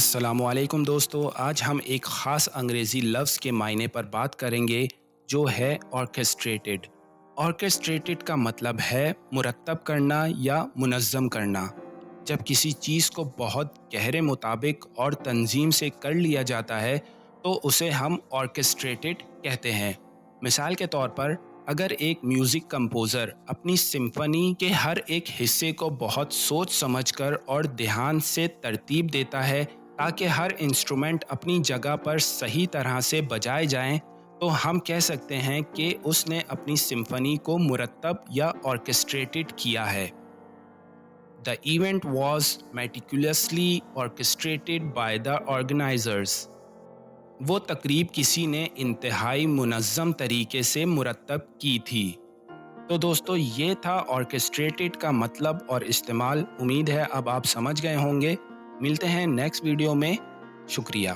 السلام علیکم دوستو، آج ہم ایک خاص انگریزی لفظ کے معنی پر بات کریں گے جو ہے آرکیسٹریٹڈ۔ آرکیسٹریٹڈ کا مطلب ہے مرتب کرنا یا منظم کرنا۔ جب کسی چیز کو بہت گہرے مطابق اور تنظیم سے کر لیا جاتا ہے تو اسے ہم آرکیسٹریٹڈ کہتے ہیں۔ مثال کے طور پر اگر ایک میوزک کمپوزر اپنی سمفنی کے ہر ایک حصے کو بہت سوچ سمجھ کر اور دھیان سے ترتیب دیتا ہے تاکہ ہر انسٹرومنٹ اپنی جگہ پر صحیح طرح سے بجائے جائیں، تو ہم کہہ سکتے ہیں کہ اس نے اپنی سمفنی کو مرتب یا آرکیسٹریٹڈ کیا ہے۔ The event was meticulously orchestrated by the organizers۔ وہ تقریب کسی نے انتہائی منظم طریقے سے مرتب کی تھی۔ تو دوستو، یہ تھا آرکیسٹریٹڈ کا مطلب اور استعمال۔ امید ہے اب آپ سمجھ گئے ہوں گے۔ ملتے ہیں نیکسٹ ویڈیو میں۔ شکریہ۔